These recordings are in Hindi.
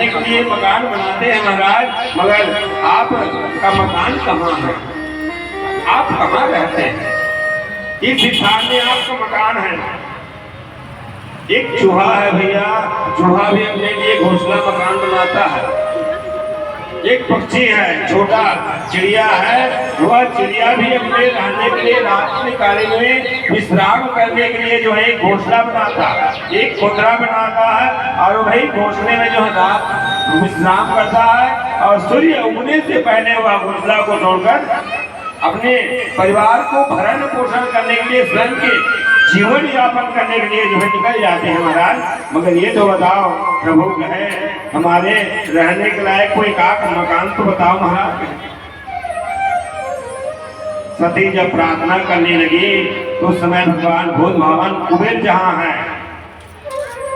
रहने के लिए मकान बनाते हैं महाराज, मगर आपका मकान कहाँ है? आप कहाँ रहते हैं? इस स्थान में आपका मकान है। एक चूहा है भैया, चूहा भी अपने लिए घोंसला मकान बनाता है। एक पक्षी है, छोटा चिड़िया है, वह चिड़िया भी अपने रहने के लिए रात के काले में विश्राम करने के लिए जो है एक घोंसला बनाता है, एक खोदरा बनाता है और वही घोंसले में जो है रात विश्राम करता है और सूर्य उगने से पहले वह घोंसला को तोड़कर अपने परिवार को भरण पोषण करने के लिए, स्वयं के जीवन यापन करने के लिए जो है निकल जाते हैं महाराज। मगर ये तो बताओ प्रभु कहे हमारे रहने के लायक कोई काक मकान तो बताओ महाराज। सती जब प्रार्थना करने लगी तो उस समय भगवान भूत भवन कुबेर जहाँ है,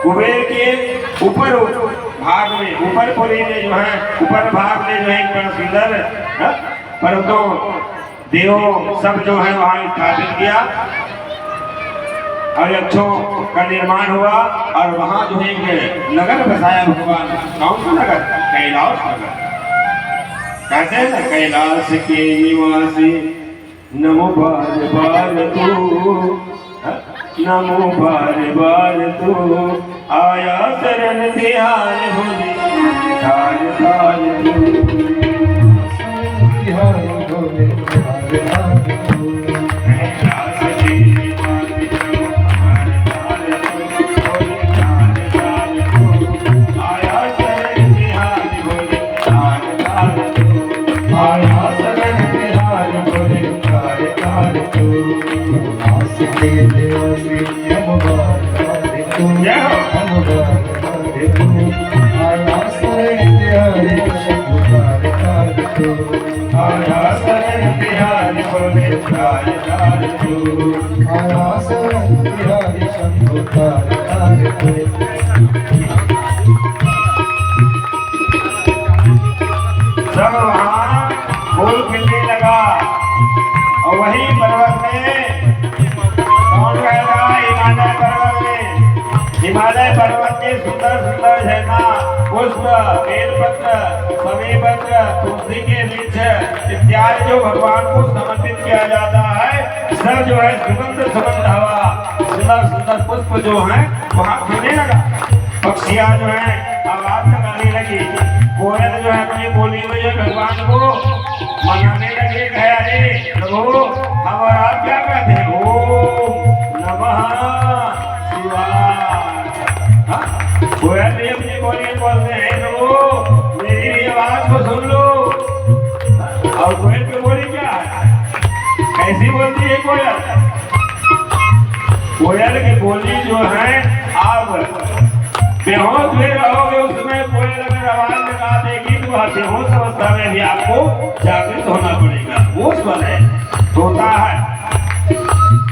कुबेर के ऊपर भाग में, ऊपर पुरी में जो है, ऊपर भाग में जो है एक बड़ा सुंदर पर्वतों देवों सब जो है वहां स्थापित किया और यक्षों का निर्माण हुआ और वहां जो है एक नगर बसाया भगवान। कौन सा नगर? कैलाश नगर। कहते हैं ना कैलाश के निवासी नमो बार बार तू, नमो बार बार तू आया शरण ध्यान भोले ध्यान ध्यान सब वहाँ फूल खिलने लगा और वही पर्वत में कौन रहेगा? हिमालय पर्वत में, हिमालय पर्वत के सुंदर सुंदर झरना, पुष्प, बेलपत्र, समीपत्र, तुलसी के वृक्ष इत्यादि जो भगवान को समर्पित किया जाता है, सब जो है सुगंध सुगंध हवा, सुंदर सुंदर पुष्प जो है वहाँ खिलने लगा। पक्षियाँ जो है आवाज लगाने लगी, कोयल जो है अपनी बोली में जो भगवान को मनाने लगे, कहे अरे प्रभु हम और आप क्या कहते हैं? ओम नमः शिवाय। कोयल भी अपनी बोली में बोलते हैं प्रभु मेरी आवाज को सुन लो। और कोयल की बोली क्या है? कैसी बोलती है कोयल? कोयल की बोली जो है आप बेहोश भी रहोगे उसमें कोयल अगर आवाज लगा देगी तो वह बेहोश अवस्था में भी आपको जागृत होना पड़ेगा। वो स्वर है, तोता है,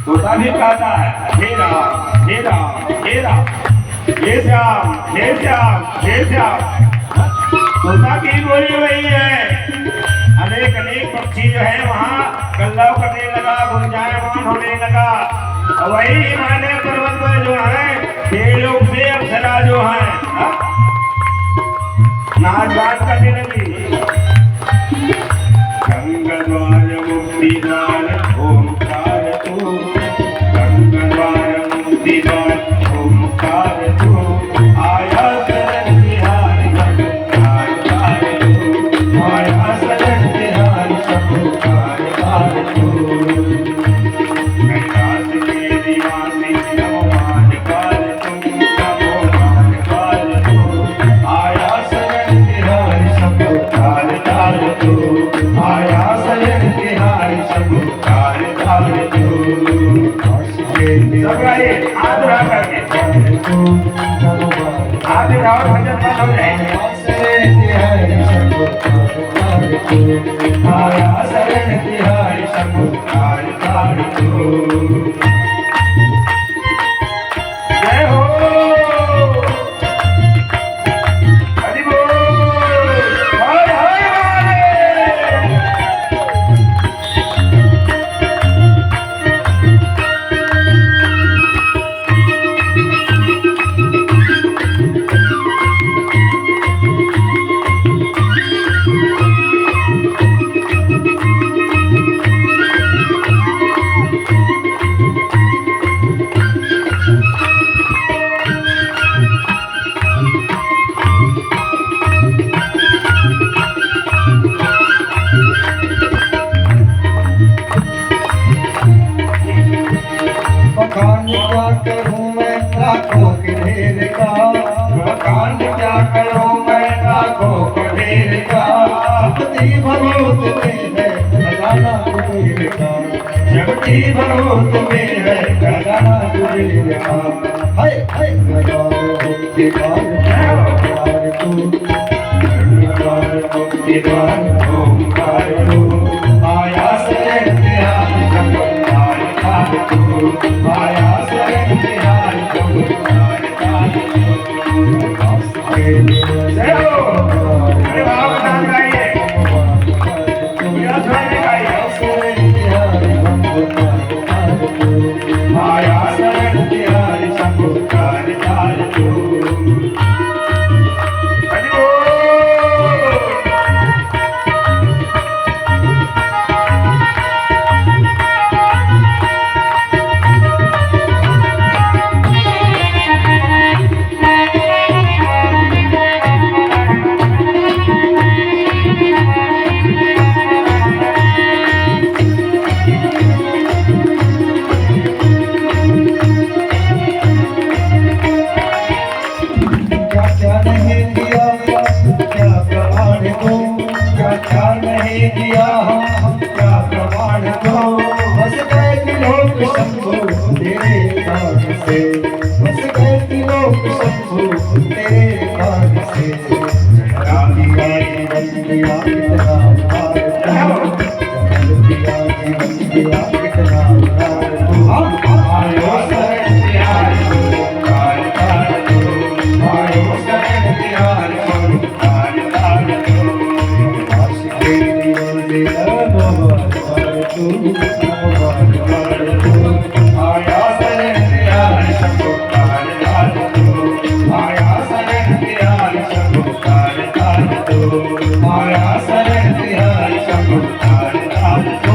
तोता भी कहता है हे राम हे राम हे राम, हे श्याम हे श्याम हे श्याम। तोता की बोली वही है। अनेक अनेक पक्षी जो है वहाँ कल्लव करने लगा, गुंजायमान होने लगा। वही हिमालय पर्वत पर जो है देवलोक से अप्सरा जो है नाच गान करने लगी। गंगा द्वार मुक्ति द्वार ओमकार तू, गंगा द्वार मुक्ति द्वार ओमकार तू आया शरण बिहारी कार कार तू, आया शरण बिहारी कार कार तू। करूं मैं लाखों कबीर का, जगती भरोत में है खजाना कुबेर का, जगती भरोत में है खजाना कुबेर का। हाय हाय मुक्ति द्वार तू, मुक्ति द्वार ओंकार तू, माया से तिहार चमत्कार कार तू, माया से तिहार चमत्कार कार तू। जय हो। अरे बाप नाम गाइए, मेरा स्वर में गाइए। माया शरण तिहार चमत्कार कार तू। हरि बोल। क्या नहीं दिया क्या प्रमाण दो, क्या नहीं दिया क्या प्रमाण दो। बस गए त्रिलोक शंभु तेरे नाम से, बस गए त्रिलोक शंभु तेरे नाम से। चढ़ा दिया जीवन दिया कितना उधार तू, चढ़ा दिया जीवन दिया कितना उधार तू। आयो शरण तिहार चमत्कार कार तू, आयो शरण तिहार चमत्कार कार तू। आशिके दिल दे नमोकार तू, नमोकार तू। आया शरण तिहार चमत्कार कार तू, आया शरण तिहार चमत्कार कार तू, आया शरण तिहार चमत्कार कार तू।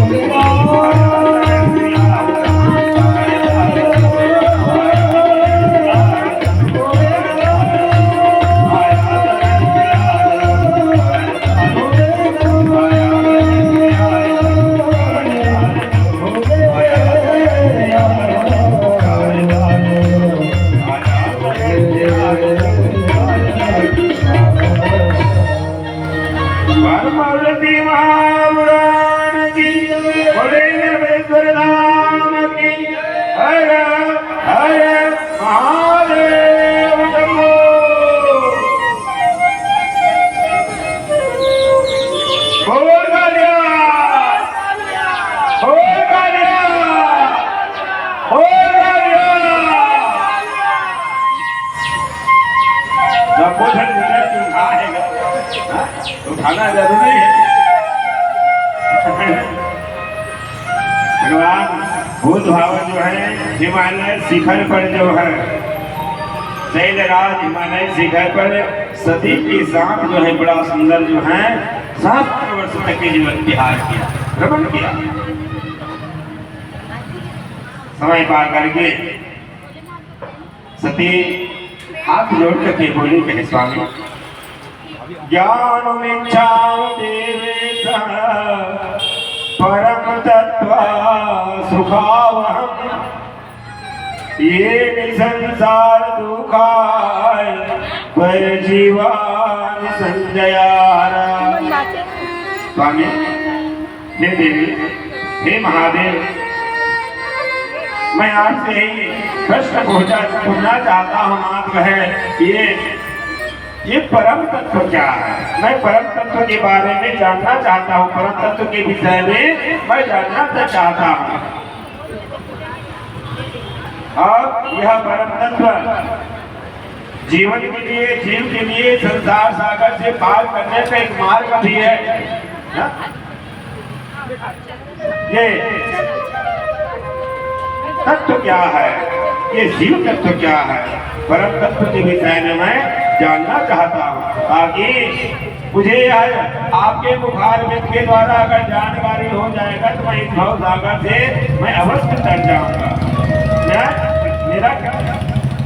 पार्वती महापुराण की, बोले नरेश्वर धाम की। हर हर महादेव शंभो। बोल कालिया, बोल कालिया, बोल कालिया। जब बोझल गुजर तू उठाएगा, उठाना जरूरी है। भगवान भूत भाव जो है हिमालय शिखर पर जो है, शैलराज हिमालय शिखर पर सती की सांप जो है बड़ा सुंदर जो है 7 वर्ष तक के जीवन विहार किया, भ्रमण किया। समय पार करके सती हाथ जोड़ करके बोली कहे स्वामी ज्ञानमिच्छामि देवेश परम तत्व सुखावहम् ये संसार दुखाय पर जीवान संजयारा। स्वामी, हे देवी, हे महादेव, मैं आपसे ही प्रश्न पूछना चाहता हूँ। आप है ये परम तत्व क्या है? मैं परम तत्व के बारे में जानना चाहता हूँ, परम तत्व के विषय में मैं जानना चाहता हूँ। और यह परम तत्व जीवन के लिए, जीव के लिए संसार सागर से पार करने का एक मार्ग भी है। ये तत्व क्या है? ये जीव तत्व क्या है? परम तत्व के विषय में मैं जानना चाहता हूँ, ताकि मुझे आपके मुखारविंद के द्वारा अगर जानकारी हो जाएगा तो मैं इस भव सागर से मैं अवश्य तर जाऊंगा, मेरा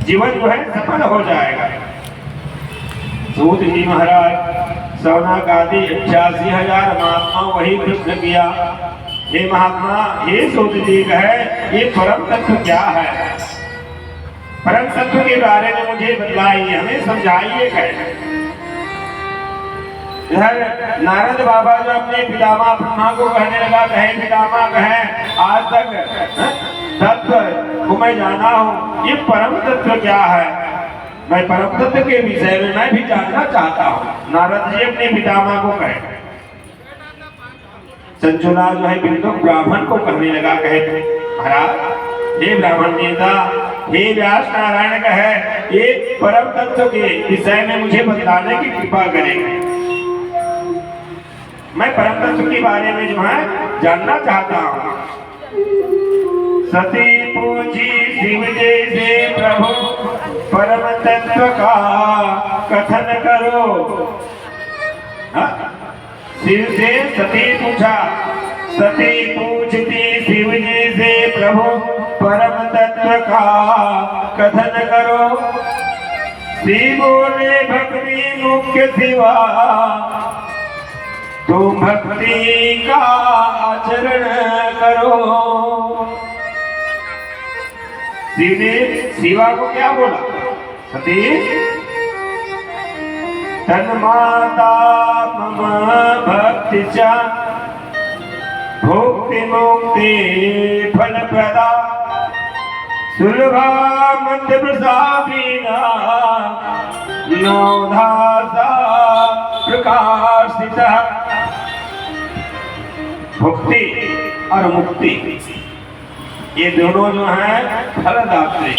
जीवन जो है सफल हो जाएगा। सूत जी महाराज सौनाक आदि 88,000 महात्मा वही प्रश्न किया, हे महात्मा, हे सूत जी कहे ये परम तत्व क्या है? परम तत्व के बारे में मुझे बतलाइए, हमें समझाइए। कहे इधर नारद बाबा जो अपने पितामह ब्रह्मा को कहने लगा, कहे पितामह कहे आज तक तत्व को मैं जाना हूँ, ये परम तत्व क्या है, मैं परम तत्व के विषय में मैं भी जानना चाहता हूँ। नारद जी अपने पितामह को कहे। संचुला जो है बिंदु ब्राह्मण को कहने लगा, कहे महाराज हे ब्राह्मण नेता, हे व्यास नारायण कहे ये परम तत्व के विषय में मुझे बतलाने की कृपा करेंगे। मैं परम तत्व के बारे में जो है जानना चाहता हूँ। सती पूजी शिव जैसे प्रभु परम तत्व का कथन करो। शिव से सती पूछा, सती पूछती शिव जी से प्रभु परम तत्व का कथन करो। शिव बोले भक्ति मुख्य सिवा तुम भक्ति का आचरण करो। शिव ने शिवा को क्या बोला, सती तन्माता मम भक्ति च भोक्ति मुक्ति फल प्रदा सुलभा मध्य प्रसादीना नवधासा प्रकाशिता। भक्ति और मुक्ति ये दोनों जो है फलदात्री।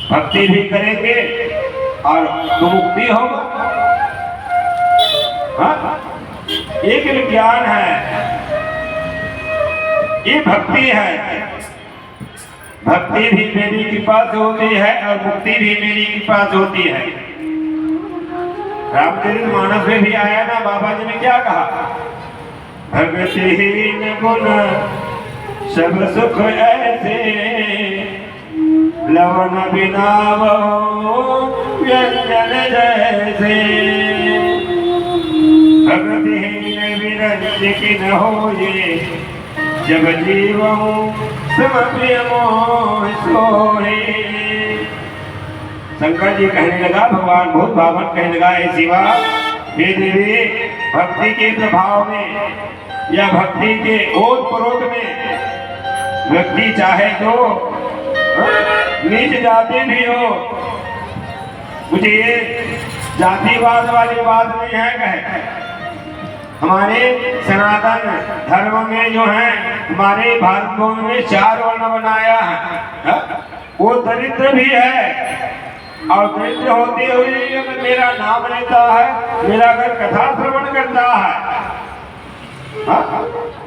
भक्ति भी करेंगे और तो मुक्ति होगा। एक विज्ञान है, ये भक्ति है। भक्ति भी मेरी कृपा से होती है और मुक्ति भी मेरी कृपा से होती है। रामचरित मानस में भी आया ना, बाबा जी ने क्या कहा, भगतिहीन गुण सब सुख ऐसे लवन बिना व्यंजन जैसे। भगतिहीन विरज की न हो ये जब जीवो सब प्रिय मोह सोहे। शंकर जी कहने लगा, भगवान भूत भावन कहने लगा, हे शिवा हे देवी, भक्ति के प्रभाव में या भक्ति के ओत प्रोत में व्यक्ति चाहे तो नीच जाति भी हो, मुझे ये जातिवाद वाली बात नहीं है। कहे हमारे सनातन धर्म में जो है, हमारे भारत भूमि में 4 वर्ण बनाया है, वो दरिद्र भी है। और दरिद्र होते हुए अगर मेरा नाम लेता है, मेरा अगर कथा श्रवण करता है,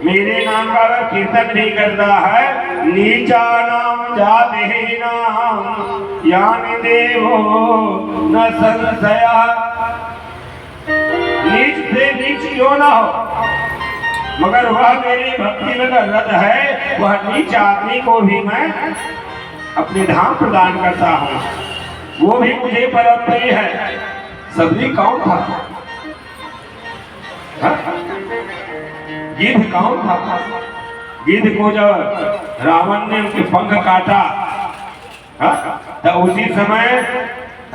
मेरे नाम का अगर कीर्तन भी करता है, नीचा नाम जाते नाम यानी देवो न संशया। नीच से नीच क्यों ना हो, मगर वह मेरी भक्ति में रत है, वह नीच आदमी को भी मैं अपने धाम प्रदान करता हूँ। वो भी मुझे परम प्रिय है। सबरी कौन था, गिद्ध कौन था? गिद्ध को जब रावण ने उनके पंख काटा, तो उसी समय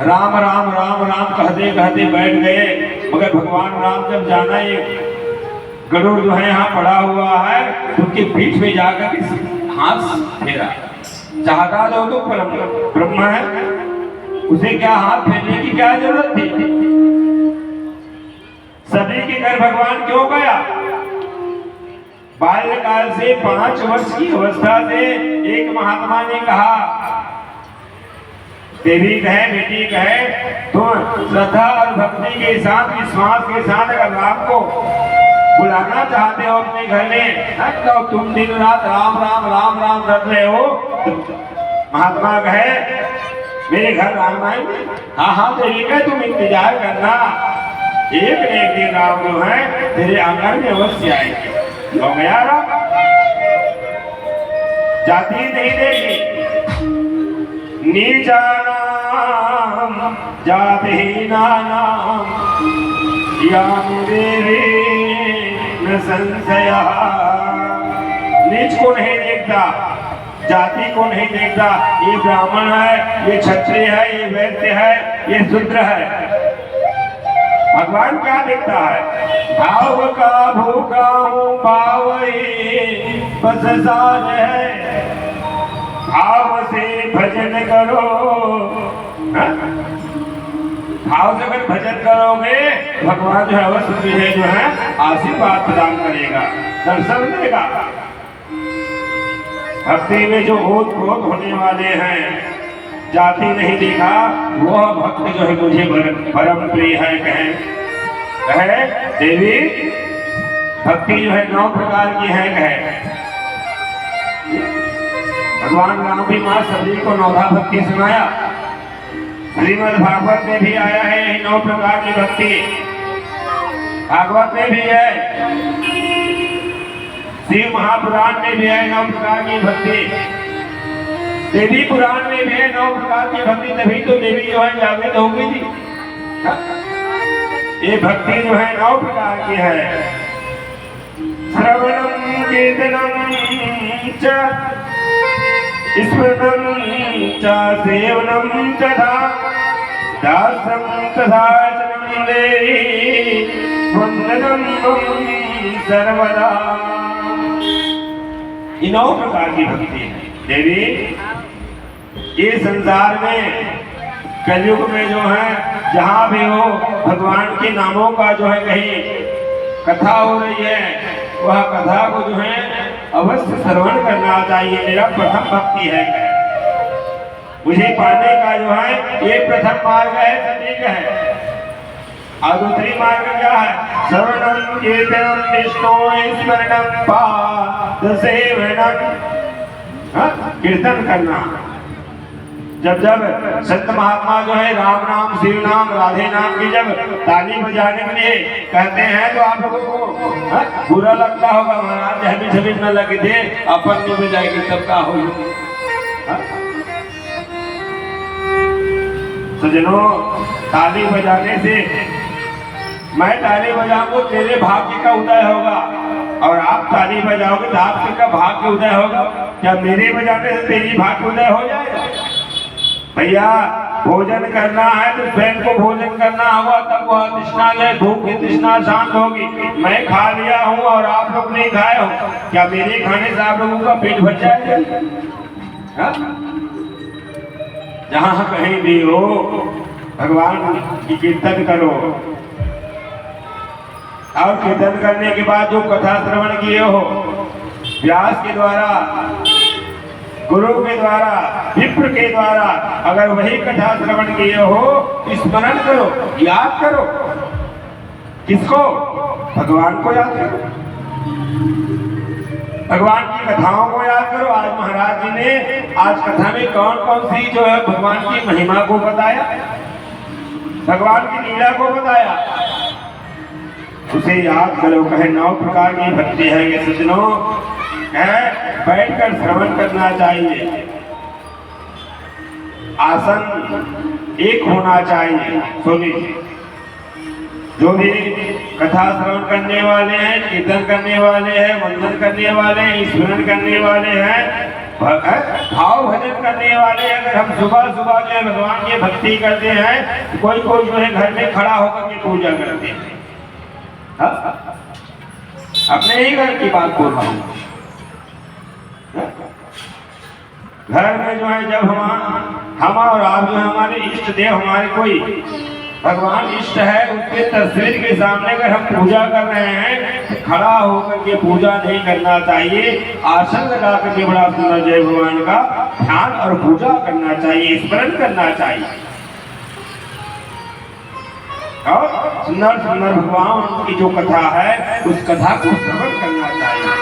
राम राम राम राम कहते कहते बैठ गए। मगर भगवान राम जब जाना, ये गरुड़ जो है यहाँ पड़ा हुआ है, उनके पीठ में जाकर हाथ फेरा। चाहता जो तो ब्रह्म है, उसे क्या हाथ फेरने की क्या जरूरत थी? सभी के घर भगवान क्यों गया? बाल्यकाल से 5 वर्ष की अवस्था से एक महात्मा ने कहा, देवी कहे बेटी कहे, तुम श्रद्धा और भक्ति के साथ विश्वास के साथ अगर राम को बुलाना चाहते हो अपने घर में, तो तुम दिन रात राम राम राम राम कर रहे हो। महात्मा कहे मेरे घर राम आएंगे? हाँ हाँ देवी कहे तुम इंतजार करना, एक न एक दिन राम जो है तेरे आंगन में अवश्य आएंगे। हो गया राम, जाति नहीं देगी। नीचा नाम जाति नाम यानी देवी न संशया। नीच को नहीं देखता, जाति को नहीं देखता, ये ब्राह्मण है, ये क्षत्रिय है, ये वैश्य है, ये शूद्र है। भगवान क्या देखता है? भाव का भूखा हूँ भावई बस साज है, भाव से भजन करो। हाँ? भाव से अगर भजन करोगे भगवान जो है अवश्य तुझे जो है आशीर्वाद प्रदान करेगा, दर्शन देगा। भक्ति में जो ओत प्रोत होने वाले हैं, जाति नहीं देखा, वह भक्त जो है मुझे परम प्रिय है। कहे देवी भक्ति जो है 9 प्रकार की है। कहे भगवान राम भी मां सभी को 9धा भक्ति सुनाया। श्रीमद् भागवत में भी आया है यही 9 प्रकार की भक्ति, भागवत में भी है, शिव महापुराण में भी है 9 प्रकार की भक्ति, देवी पुराण में भी है 9 प्रकार की भक्ति। तभी तो देवी जो है जागृत होंगी जी। ये भक्ति जो है 9 प्रकार की है। श्रवणम कीर्तनम च स्मरणम च सेवनम तथा दासम तथा चरणं देहि वंदनम सर्वदा। ये 9 प्रकार की भक्ति है देवी। ये संसार में कलयुग में जो है जहाँ भी हो भगवान के नामों का जो है कहीं कथा हो रही है, वह कथा को जो है अवश्य श्रवण करना चाहिए। मेरा प्रथम भक्ति है, मुझे पाने का जो है ये प्रथम मार्ग है, सटीक है। और दूसरी मार्ग क्या है? श्रवणम कीर्तनम विष्णु स्मरणम पाद सेवनम, कीर्तन करना। जब जब संत महात्मा जो है राम नाम शिव नाम राधे नाम की जब ताली बजाने के लिए कहते हैं तो आप लोगों को बुरा लगता होगा, महाराज हमें छवि न लगे थे अपन में बजाएगी तब का हो। सजनों ताली बजाने से मैं ताली बजाऊंगा तेरे भाग्य का उदय होगा, और आप ताली बजाओगे तो आपका भाग्य उदय होगा। क्या मेरे बजाने से तेरी भाग्य उदय हो जाएगा? भैया भोजन करना है तो स्वयं को भोजन करना होगा, तब वह तृष्णा है, भूख की तृष्णा शांत होगी। मैं खा लिया हूँ और आप लोग नहीं खाए हो, क्या मेरे खाने से आप लोगों का पेट भर जाएगा? जहाँ कहीं भी हो भगवान की कीर्तन करो, और कीर्तन करने के बाद जो कथा श्रवण किए हो व्यास के द्वारा, गुरु के द्वारा, विप्र के द्वारा, अगर वही कथा श्रवण किए हो स्मरण करो, याद करो। किसको? भगवान को याद करो, भगवान की कथाओं को याद करो। आज महाराज जी ने आज कथा में कौन कौन सी जो है भगवान की महिमा को बताया, भगवान की लीला को बताया, उसे याद करो। कहे 9 प्रकार की भक्ति है ये सज्जनों, है बैठकर श्रवण करना चाहिए। आसन एक होना चाहिए। सुनिए, जो भी कथा श्रवण करने वाले हैं, कीर्तन करने वाले हैं, वंदन करने वाले हैं, स्मरण करने वाले हैं, भाव भजन करने वाले, अगर हम सुबह सुबह जो है भगवान की भक्ति करते हैं, कोई कोई जो है घर में खड़ा होकर के पूजा करते हैं। अपने ही घर की बात बोल रहा हूँ। घर में जो है जब हम और आप जो है हमारे इष्ट देव, हमारे कोई भगवान इष्ट है, उसके तस्वीर के सामने अगर हम पूजा कर रहे हैं तो खड़ा होकर के पूजा नहीं करना चाहिए। आसन लगा करके बड़ा सुंदर जय भगवान का ध्यान और पूजा करना चाहिए, स्मरण करना चाहिए, और सुंदर सुंदर भगवान की जो कथा है उस कथा को श्रवण करना चाहिए।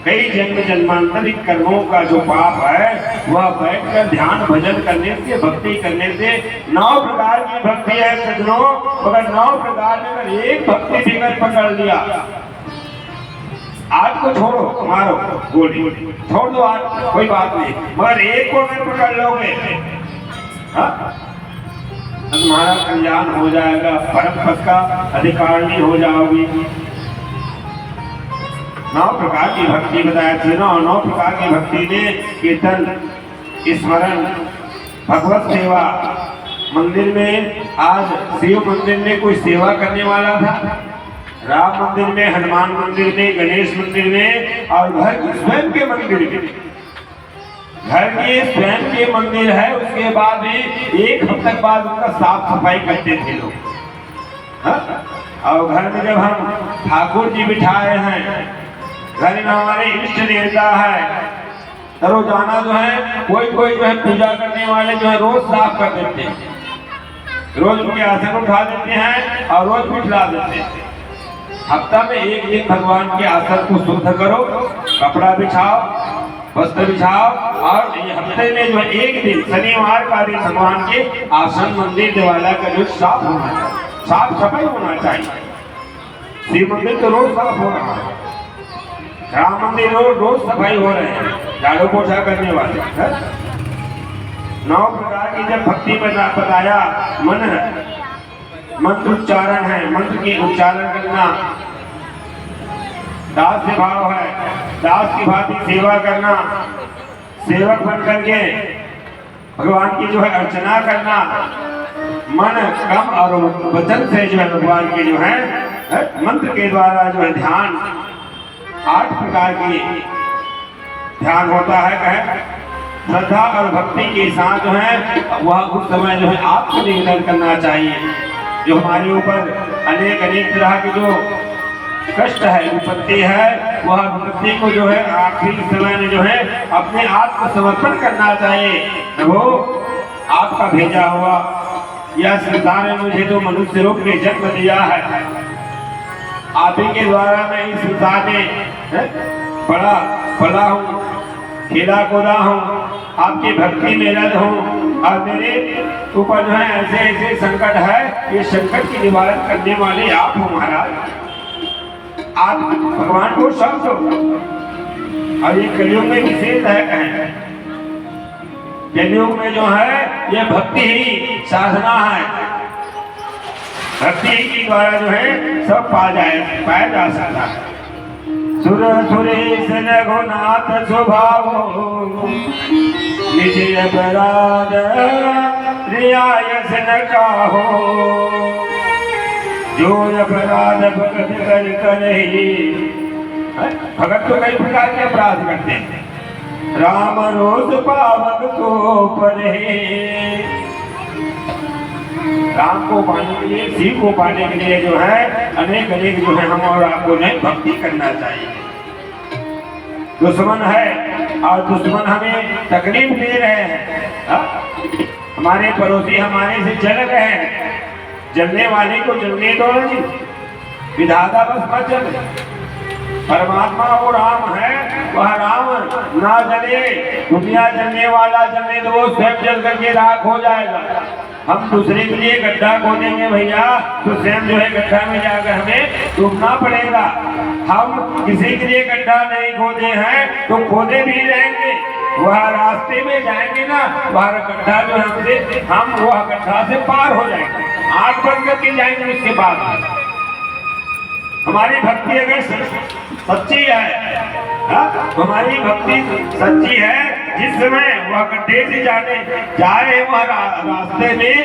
कई जन्म जन्मांतरिक कर्मों का जो पाप है वह बैठकर ध्यान भजन करने से, भक्ति करने से 9 प्रकार की भक्ति है सज्जनों। अगर 9 प्रकार में अगर एक भक्ति फिगर पकड़ लिया, आज को छोड़ो, मारो गोली छोड़ दो, आज कोई बात नहीं, मगर एक को अगर पकड़ लोगे तुम्हारा कल्याण हो जाएगा, परम पद का अधिकारी हो जाओगी। 9 प्रकार की भक्ति बताया थी ना। 9 प्रकार की भक्ति में कीर्तन, स्मरण, भगवत सेवा, मंदिर में आज शिव मंदिर में कोई सेवा करने वाला था, राम मंदिर में, हनुमान मंदिर में, गणेश मंदिर में, और घर के स्वयं के मंदिर में, घर के स्वयं के मंदिर है, उसके बाद भी 1 हफ्ते तक बाद उनका साफ सफाई करते थे लोग। हाँ? और घर में जब हम ठाकुर जी बिठाए हैं, घर में हमारे इष्ट देवता है, तो रोजाना जो है कोई कोई जो है पूजा करने वाले जो है रोज साफ कर देते हैं, रोज उनके आसन उठा देते हैं और रोज बिठला देते हैं। हफ्ता में एक दिन भगवान के आसन को शुद्ध करो, कपड़ा बिछाओ, वस्त्र बिछाओ, और ये हफ्ते में जो है एक दिन शनिवार का दिन भगवान के आसन मंदिर दिवाला का जो साफ होना चाहिए, साफ सफाई होना चाहिए। शिव मंदिर तो रोज साफ हो रहा है, राम मंदिर रोज सफाई हो रहे हैं, झाड़ू पोछा करने वाले है? 9 प्रकार की जब भक्ति बताया, मन है, मंत्र उच्चारण है, मंत्र की उच्चारण करना, दास से भाव है, दास की भांति सेवा करना, सेवक बन करके भगवान की जो है अर्चना करना, मन कम और वचन से जो है भगवान के जो है मंत्र के द्वारा जो है ध्यान, 8 प्रकार की ध्यान होता है। कहे श्रद्धा और भक्ति के साथ जो है वह उस समय जो है आपको निवेदन करना चाहिए। जो हमारे ऊपर अनेक तरह के जो कष्ट है, विपत्ति है, वह विपत्ति को जो है आखिरी समय में जो है अपने आप को समर्पण करना चाहिए। वो आपका भेजा हुआ, यह संसार ने मुझे तो मनुष्य रूप में जन्म दिया है, आप ही के द्वारा मैं इस संसार में पला हूँ, खेला कूदा हूँ, आपकी भक्ति में रत हूँ, और मेरे ऊपर जो है ऐसे संकट है, ये संकट की निवारण करने वाले आप हो महाराज। आप भगवान को शब्द हो, और ये कलयुग में विशेष है। कहें कलयुग में जो है ये भक्ति ही साधना है, भक्ति के द्वारा जो है सब पाया जा सकता है। सुर सुरेश रघुनाथ स्वभाव निज अपराध रियायस न काहो, जो अपराध भगत कर करही। भगत तो कई प्रकार के अपराध करते हैं, राम रोज पावक को पढ़े। राम को पाने के लिए, शिव को पाने के लिए जो है अनेक जो है हम और आपको नहीं भक्ति करना चाहिए। दुश्मन है और दुश्मन हमें तकलीफ दे रहे हैं, हमारे पड़ोसी हमारे से जल रहे हैं, जलने वाले को जलने दो नहीं, विधाता बस मत जले। परमात्मा वो राम है, वह राम ना जले, दुनिया जलने वाला जलने दो, स्वयं जल करके राख हो जाएगा। हम दूसरे के लिए गड्ढा खोदेंगे भैया, तो स्वयं जो है गड्ढा में जाकर हमें डूबना पड़ेगा। हम किसी के लिए गड्ढा नहीं खोदे हैं तो खोदे भी रहेंगे, वह रास्ते में जाएंगे ना, वह गड्ढा जो हमसे, हम वह गड्ढा से पार हो जाएंगे, आग बंद करके जाएंगे। उसके बाद हमारी भक्ति अगर सच्ची है, तो हमारी भक्ति सच्ची है, जिस समय वह गड्ढे से जाए वह रास्ते में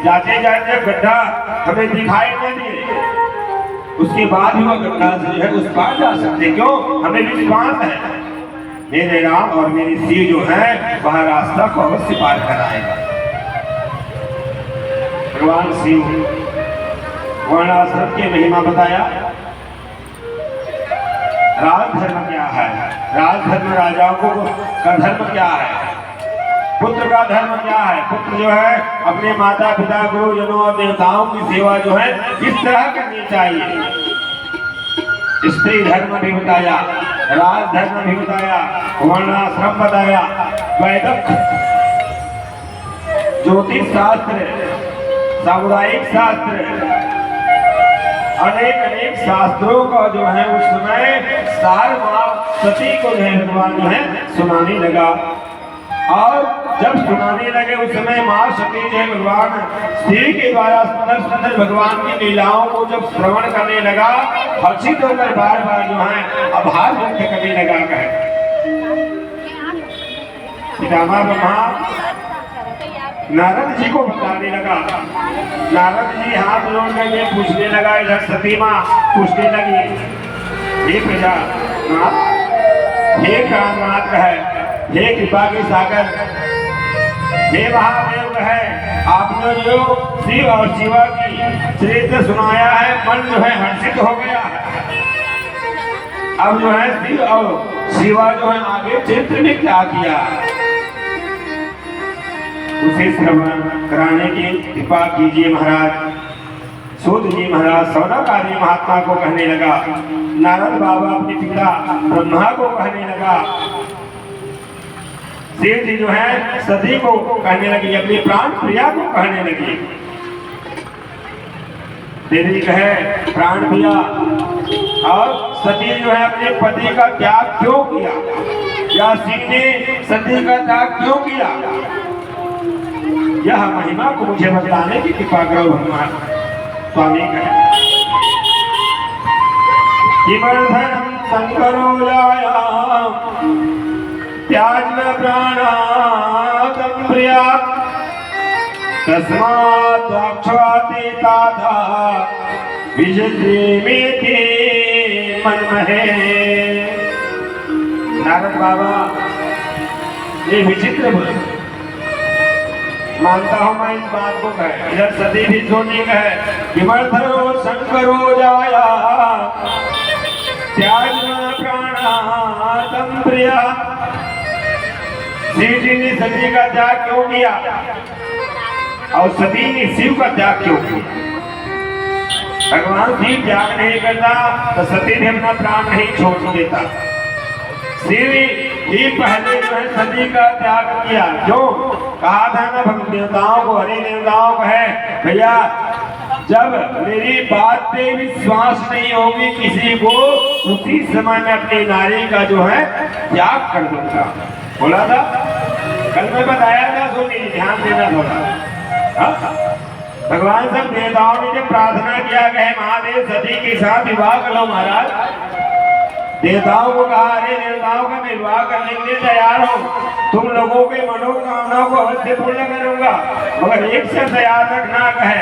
जाते जाते गड्ढा हमें दिखाई न दे, उसके बाद ही वह गड्ढा से जो है उस पार जा सकते। क्यों? हमें विश्वास है मेरे राम और मेरी शिव जो है वह रास्ता को अवश्य पार कराएगा। भगवान शिव वर्णाश्रम की महिमा बताया। राजधर्म क्या है? राजधर्म राजाओं का धर्म क्या है? पुत्र का धर्म क्या है? पुत्र जो है अपने माता पिता गुरुजनों और देवताओं की सेवा जो है किस तरह करनी चाहिए। स्त्री धर्म भी बताया, राजधर्म भी बताया, वर्णाश्रम बताया, वैदिक ज्योतिष शास्त्र, सामुदायिक शास्त्र, अनेक शास्त्रों का जो है उस समय सार सती को जो है भगवान जो है सुनाने लगा। और जब सुनाने लगे उस समय माँ सती जो है भगवान शिव के द्वारा सुंदर भगवान की लीलाओं को जब श्रवण करने लगा, हर्षित होकर बार बार जो है आभार व्यक्त करने लगा। कहे पितामह ब्रह्मा नारद जी को बताने लगा। नारद जी हाथ जोड़ करके पूछने लगा, इधर सती माँ पूछने लगी, हे प्रजा नाथ, हे कामनाथ है, हे कृपा के सागर, हे महादेव है, आपने जो शिव और शिवा की चरित्र सुनाया है, मन जो है हर्षित हो गया है। अब जो है शिव और शिवा जो है आगे चरित्र में क्या किया, उसे श्रवण कराने की कृपा कीजिए महाराज। सूत जी महाराज सौनकादि महात्मा को कहने लगा, नारद बाबा अपने पिता ब्रह्मा को कहने लगा, शिव जी जो है सती को कहने लगी, अपनी प्राण प्रिया को कहने लगी। देवी कहे प्राण प्रिया और सती जो है अपने पति का त्याग क्यों किया, या शिव ने सती का त्याग क्यों किया, यह महिमा को मुझे बताने की कृपा करो भगवान। स्वामी कहे किमर्थं शंकरो जाया त्याज में प्राणादं प्रिया तस्मात् अक्षवाते ताथा विजयमेति मनमहे। नारद बाबा ये विचित्र बोले, मानता हूं मैं इस बात को कहे, इधर सती भी सोनी कहे किमर्थो शंकरो जाया त्याज में प्राणादं प्रिया। शिव जी ने सती का त्याग क्यों किया और सती ने शिव का त्याग क्यों किया? भगवान शिव त्याग नहीं करता तो सती ने अपना प्राण नहीं छोड़ देता। शिव ही पहले जो है सती का त्याग किया। क्यों कहा था ना भक्त देवताओं को, हरे देवताओं को है भैया, जब मेरी बात पे विश्वास नहीं होगी किसी को, उसी समय में अपनी नारी का जो है त्याग कर दूंगा। बोला था कल मैं बताया था, सुनिए ध्यान देना थोड़ा। भगवान सब देवताओं ने जब प्रार्थना किया गया महादेव सती के साथ विवाह कर लो महाराज, देवताओं को कहा अरे देवताओं का मैं विवाह करने के लिए तैयार हूँ, तुम लोगों के मनोकामनाओं को अवश्य पूर्ण करूंगा, मगर एक से तैयार रखना कहे,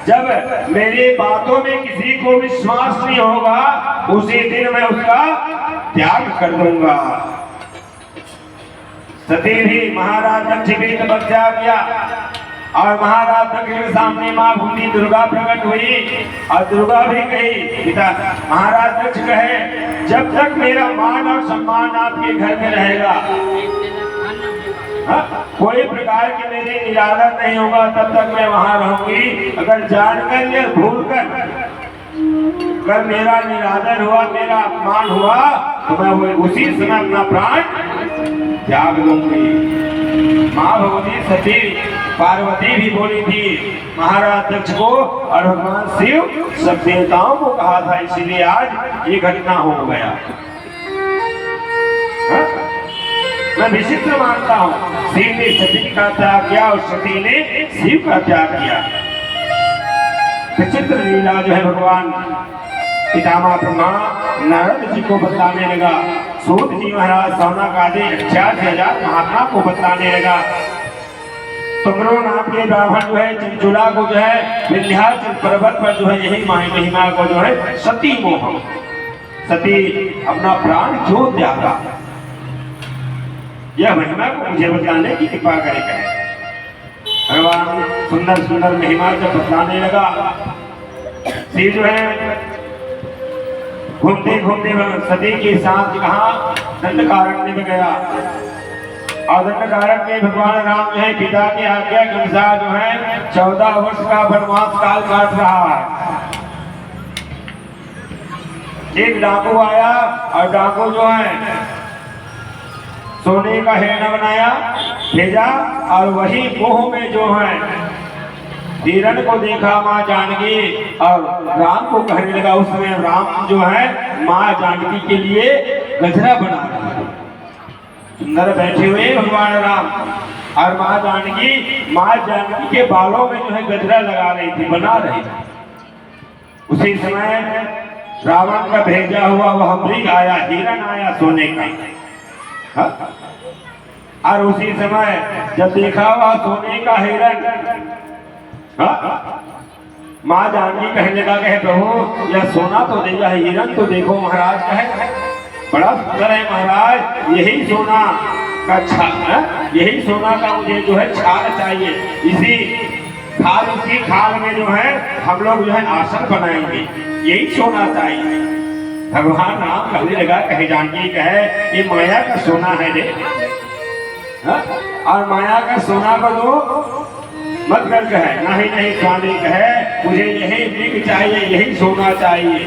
जब मेरी बातों में किसी को विश्वास नहीं होगा उसी दिन मैं उसका त्याग कर दूंगा। सती भी महाराज दक्ष की तपस्या किया और महाराज दक्ष के सामने माँ भूमि दुर्गा प्रकट हुई और दुर्गा भी कही पिता महाराज दक्ष कहे जब तक मेरा मान और सम्मान आपके घर में रहेगा, कोई प्रकार की मेरी निरादर नहीं होगा, तब तक मैं वहां रहूंगी। अगर जानकर या भूलकर अगर मेरा निरादर हुआ, मेरा अपमान हुआ, तो मैं वो उसी समय अपना प्राण त्याग दूंगी। माँ भगवती सती पार्वती भी बोली थी महाराज दक्ष को और भगवान शिव सब देवताओं को कहा था, इसीलिए आज ये घटना हो गया। मैं विचित्र मानता हूँ, शिव ने सती का त्याग किया और सती ने शिव का त्याग किया। विचित्र लीला जो है भगवान पितामह ब्रह्मा नारद जी को बताने लगा, सूत जी महाराज सौनक आदि 86,000 महात्मा को बताने लगा। तुमरो नाम के ब्राह्मण जो है चंचुला को जो है विंध्याचल पर्वत पर जो है यही महिमा को जो है सती मोह, सती अपना प्राण क्यों त्यागा, यह महिमा को मुझे बताने की कृपा करेगा। भगवान सुंदर सुंदर महिमा जब बताने लगा, शिव जो है घूमते घूमते सती के साथ कहा दंडकारण्य में गया और दंडकारण्य में भगवान राम जो है पिता की आज्ञा के अनुसार जो है 14 वर्ष का वनवास काल काट रहा है। एक डाकू आया और डाकू जो है सोने का हिरण बनाया भेजा और वही मोह में जो है हिरण को देखा माँ जानकी और राम को कहने लगा। उसमें राम जो है माँ जानकी के लिए गजरा बना रहे, सुंदर बैठे हुए भगवान राम और माँ जानकी के बालों में जो है गजरा लगा रही थी, बना रही थी। उसी समय रावण का भेजा हुआ वह मृग आया, हिरण आया सोने का। और उसी समय जब देखा वह सोने का हिरण, हाँ? माँ जानकी कहने लगा कहे प्रभु यह सोना तो दे, यह हिरण तो देखो महाराज कहे बड़ा सुंदर है महाराज, यही सोना का छाल, यही सोना का मुझे जो है छाल चाहिए, इसी खाल में जो है हम लोग जो है आसन बनाएंगे, यही सोना चाहिए। भगवान राम कहने लगा कहे जानकी कहे ये माया का सोना है रे, और माया का सोना को दो मत कर कहे नहीं नहीं स्वामी कहे मुझे यही मृग चाहिए, यही सोना चाहिए।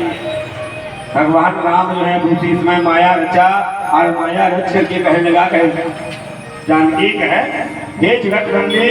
भगवान राम जो है दूसरी समय माया रचा और माया रच करके कहने लगा कहे जानकी कहे हे जगत बंदी